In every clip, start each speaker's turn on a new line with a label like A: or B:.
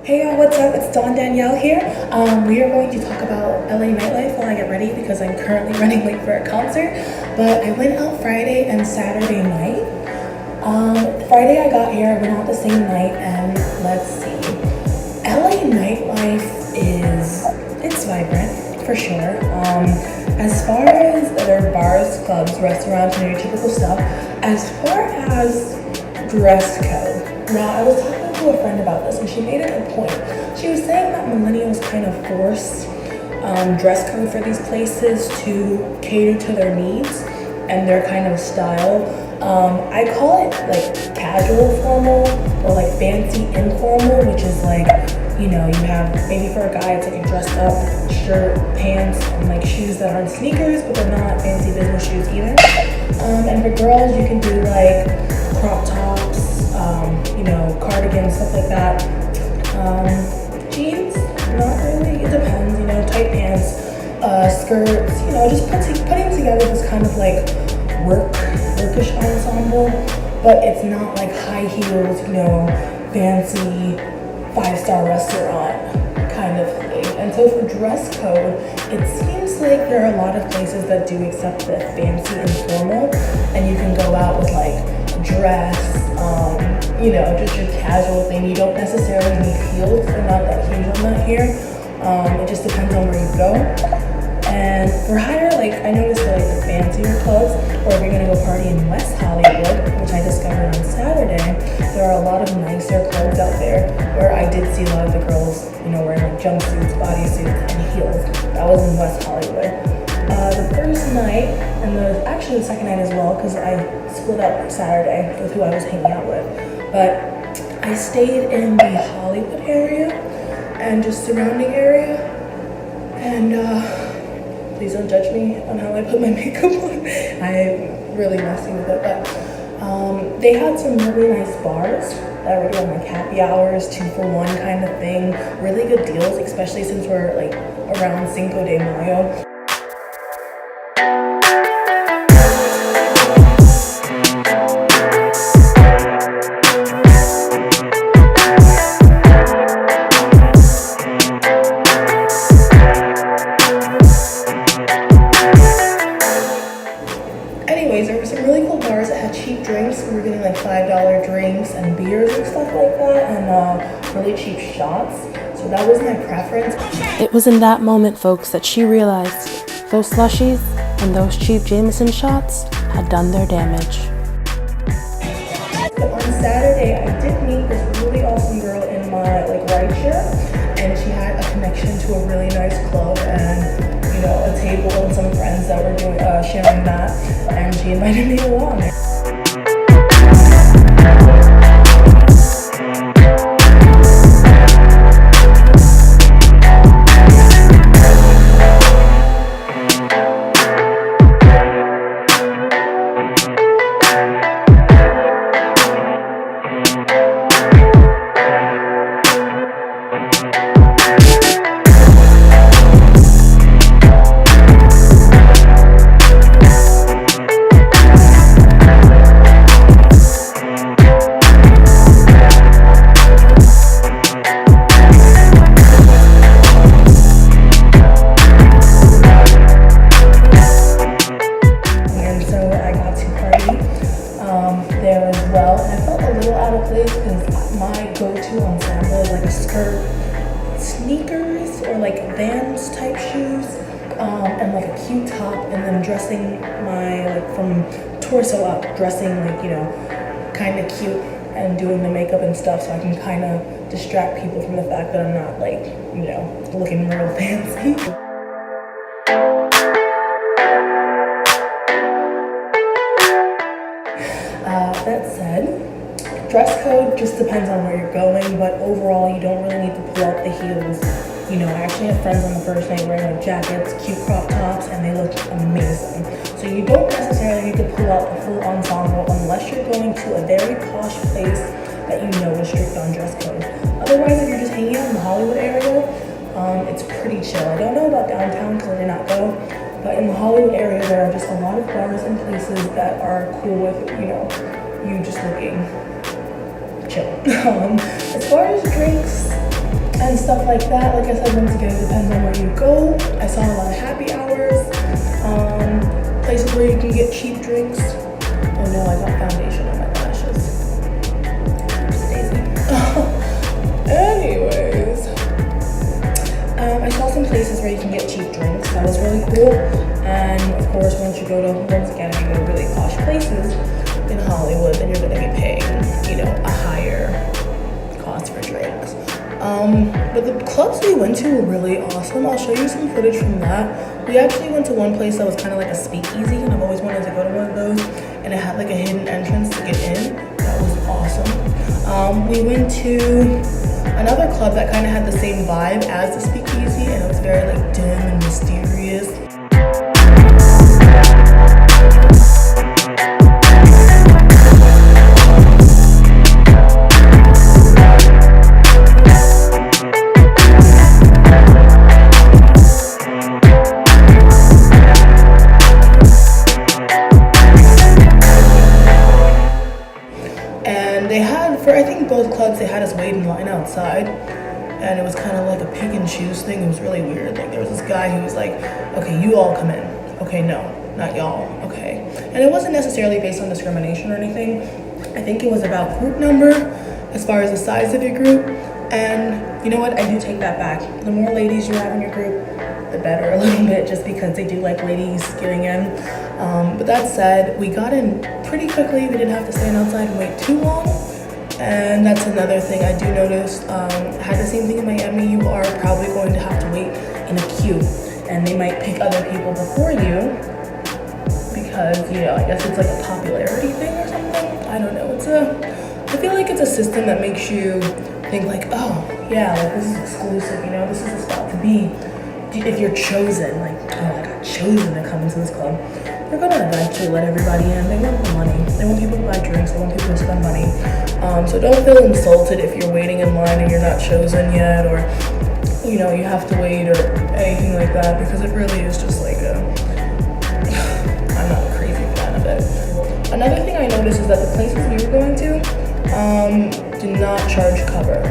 A: Hey y'all, what's up? It's Dawn Danielle here. We are going to talk about LA nightlife while I get ready because I'm currently running late for a concert. But I went out Friday and Saturday night. Friday I got here, I went out the same night, and let's see. LA nightlife it's vibrant for sure. As far as their bars, clubs, restaurants, and your typical stuff, as far as dress code. Now, I was talking to a friend about this and she made a good point. She was saying that millennials kind of force dress code for these places to cater to their needs and their kind of style. I call it like casual formal or like fancy informal, which is like, you know, you have maybe for a guy it's like a dressed up shirt, pants, and like shoes that aren't sneakers but they're not fancy business shoes either. And for girls you can do like crop tops, you know, cardigans, stuff like that. Jeans, not really, it depends, you know, tight pants, skirts, you know, just putting together this kind of like workish ensemble, but it's not like high heels, you know, fancy 5-star restaurant kind of thing. And so for dress code, it seems like there are a lot of places that do accept the fancy and formal, and you can go out with like dress, you know, just your casual thing. You don't necessarily need heels, they're not that huge on that here. It just depends on where you go. And for hire, like I noticed that like the fancier clubs, or if you're gonna go party in West Hollywood, which I discovered on Saturday, there are a lot of nicer clubs out there where I did see a lot of the girls, you know, wearing like jumpsuits, bodysuits, and heels. That was in West Hollywood. The first night, and actually the second night as well, because I split up Saturday with who I was hanging out with. But I stayed in the Hollywood area and just surrounding area, and please don't judge me on how I put my makeup on. I'm really messy with it, but they had some really nice bars that were doing like happy hours, 2-for-1 kind of thing. Really good deals, especially since we're like around Cinco de Mayo. Anyways, there were some really cool bars that had cheap drinks. We were getting like $5 drinks and beers and stuff like that, and really cheap shots. So that was my preference.
B: It was in that moment, folks, that she realized those slushies and those cheap Jameson shots had done their damage.
A: But on Saturday, I did meet this really awesome girl in my like rideshare, and she had a connection to a really nice club and, you know, a table and some friends that were doing sharing that, and she invited me along. There as well, and I felt a little out of place because my go-to ensemble is like a skirt, sneakers, or like Vans type shoes, and like a cute top, and then dressing my like from torso up, dressing like, you know, kind of cute and doing the makeup and stuff so I can kind of distract people from the fact that I'm not like, you know, looking real fancy. That said, dress code just depends on where you're going, but overall you don't really need to pull out the heels. You know, I actually had friends on the first night wearing like jackets, cute crop tops, and they looked amazing. So you don't necessarily need to pull out the full ensemble unless you're going to a very posh place that you know is strict on dress code. Otherwise, if you're just hanging out in the Hollywood area, it's pretty chill. I don't know about downtown because I did not go, but in the Hollywood area there are just a lot of bars and places that are cool with, you know, you just looking chill. As far as drinks, stuff like that. Like I said, once again, it depends on where you go. I saw a lot of happy hours, places where you can get cheap drinks. Oh no, I got foundation on my lashes. Daisy. Anyways, I saw some places where you can get cheap drinks. That was really cool. And of course, once you go to, once again, if you go to really posh places in Hollywood, then you're gonna be paying, you know, a higher cost for drinks. But the clubs we went to were really awesome. I'll show you some footage from that. We actually went to one place that was kind of like a speakeasy, and I've always wanted to go to one of those, and it had like a hidden entrance to get in. That was awesome. We went to another club that kind of had the same vibe as the speakeasy, and it was very like dim and mysterious. Both clubs, they had us wait in line outside, and it was kind of like a pick and choose thing. It was really weird. Like there was this guy who was like, okay, you all come in. Okay, no, not y'all. Okay. And it wasn't necessarily based on discrimination or anything. I think it was about group number as far as the size of your group. And you know what, I do take that back. The more ladies you have in your group, the better a little bit, just because they do like ladies getting in. But that said, we got in pretty quickly. We didn't have to stand outside and wait too long. And that's another thing I do notice. Had the same thing in Miami. You are probably going to have to wait in a queue, and they might pick other people before you because, you know, I guess it's like a popularity thing or something. I don't know. I feel like it's a system that makes you think like, oh yeah, like this is exclusive. You know, this is the spot to be. If you're chosen, like, oh, I got chosen to come into this club. They're gonna eventually let everybody in. They want the money. They want people to buy drinks. They want people to spend money. So don't feel insulted if you're waiting in line and you're not chosen yet, or you know you have to wait or anything like that, because it really is just like I'm not a crazy fan of it. Another thing I noticed is that the places we were going to do not charge cover.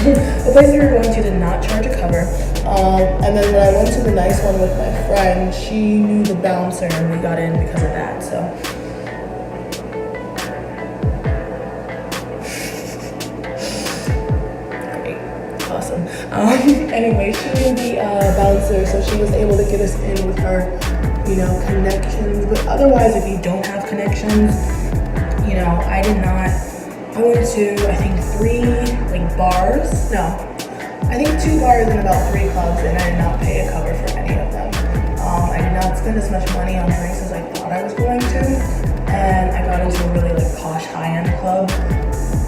A: The place we were going to did not charge a cover. And then when I went to the nice one with my friend, she knew the bouncer and we got in because of that. So great, awesome. Anyway, she knew the bouncer, so she was able to get us in with her, you know, connections. But otherwise, if you don't have connections, you know, I did not. I went to, I think, 3 like bars. No, I think 2 bars and about 3 clubs, and I did not pay a cover for any of them. I did not spend as much money on drinks as I thought I was going to, and I got into a really like posh high-end club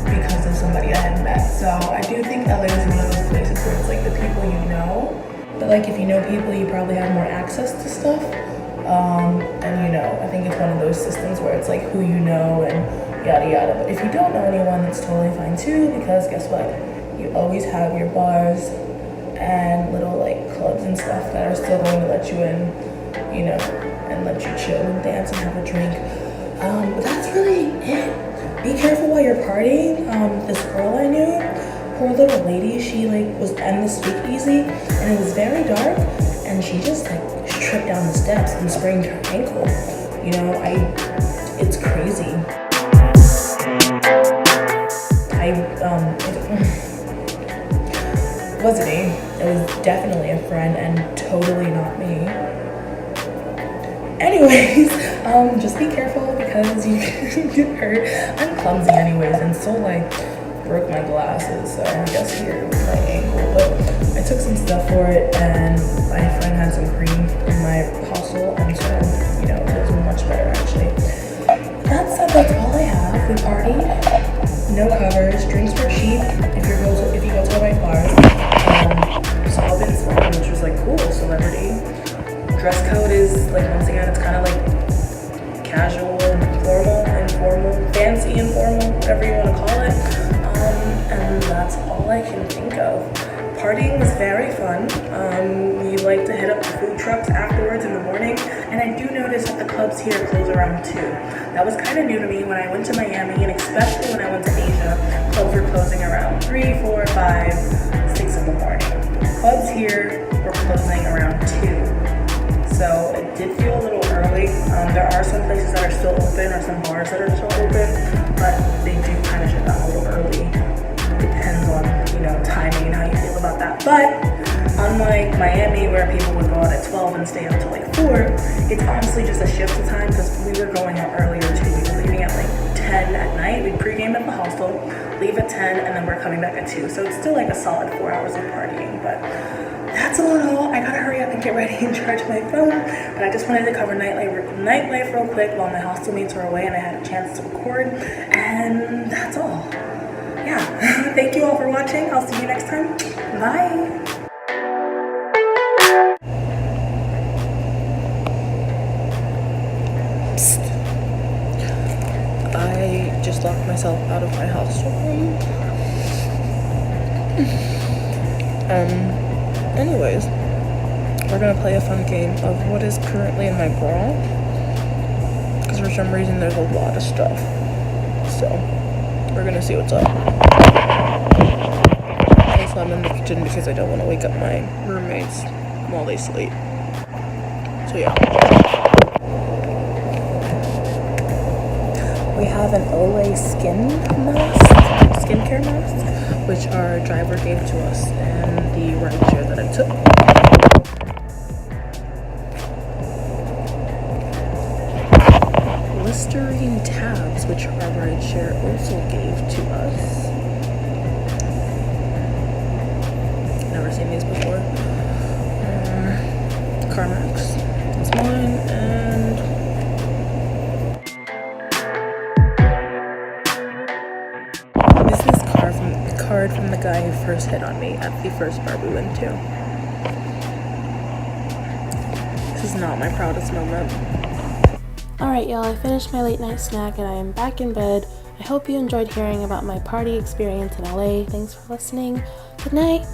A: because of somebody I had met. So I do think LA is one of those places where it's like the people you know, but like if you know people, you probably have more access to stuff. And you know, I think it's one of those systems where it's like who you know and yada yada. But if you don't know anyone, that's totally fine too, because guess what? You always have your bars and little like clubs and stuff that are still going to let you in, you know, and let you chill and dance and have a drink. But that's really it. Be careful while you're partying. This girl I knew, poor little lady, she like was in the speakeasy and it was very dark, and she just like tripped down the steps and sprained her ankle. You know, it's crazy. It wasn't me. It was definitely a friend and totally not me. Anyways, just be careful because you can get hurt. I'm clumsy anyways, and so like broke my glasses, so I guess here it was my ankle. But I took some stuff for it, and my friend had some cream in my hostel, and so, you know, it was much better actually. That said, that's all I have. We partied, no covers, drinks were cheap if you go to the right bars. Saw Vince Vaughn, which was like cool, celebrity. Dress code is like, once again, it's kind of like casual, formal, informal, fancy, informal, whatever you want to call it. And that's all I can think of. Partying was very fun. We like to hit up the food trucks afterwards in the morning, and I do notice that the clubs here close around 2. That was kind of new to me when I went to Miami, and especially when I went to Asia, clubs were closing around 3, 4, 5, 6 in the morning. Clubs here were closing around 2. So it did feel a little early. There are some places that are still open, or some bars that are still open, but they do kind of shut down a little early. Depends on, timing and how you feel about that. But unlike Miami, where people would go out at 12 and stay until like 4, it's honestly just a shift of time, because we were going out earlier too. We were leaving at like 10 at night. We'd pregame at the hostel, leave at 10, and then we're coming back at 2. So it's still like a solid 4 hours of partying, but that's all in all. I gotta hurry up and get ready and charge my phone, but I just wanted to cover nightlife real quick while my hostel mates were away and I had a chance to record, and that's all. Yeah, thank you all for watching. I'll see you next time. Bye. Psst. I just locked myself out of my hostel room. Anyways, we're gonna play a fun game of what is currently in my bra, because for some reason there's a lot of stuff. So we're gonna see what's up. Also, I'm in the kitchen because I don't want to wake up my roommates while they sleep. So yeah. We have an Olay skincare mask, which our driver gave to us, and the rideshare that I took. Listerine tabs, which our rideshare also gave to us. Never seen these before. Carmex, that's mine, and this is card from the guy who first hit on me at the first bar we went to. This is not my proudest moment.
B: Alright y'all, I finished my late night snack and I am back in bed. I hope you enjoyed hearing about my party experience in LA. Thanks for listening. Good night.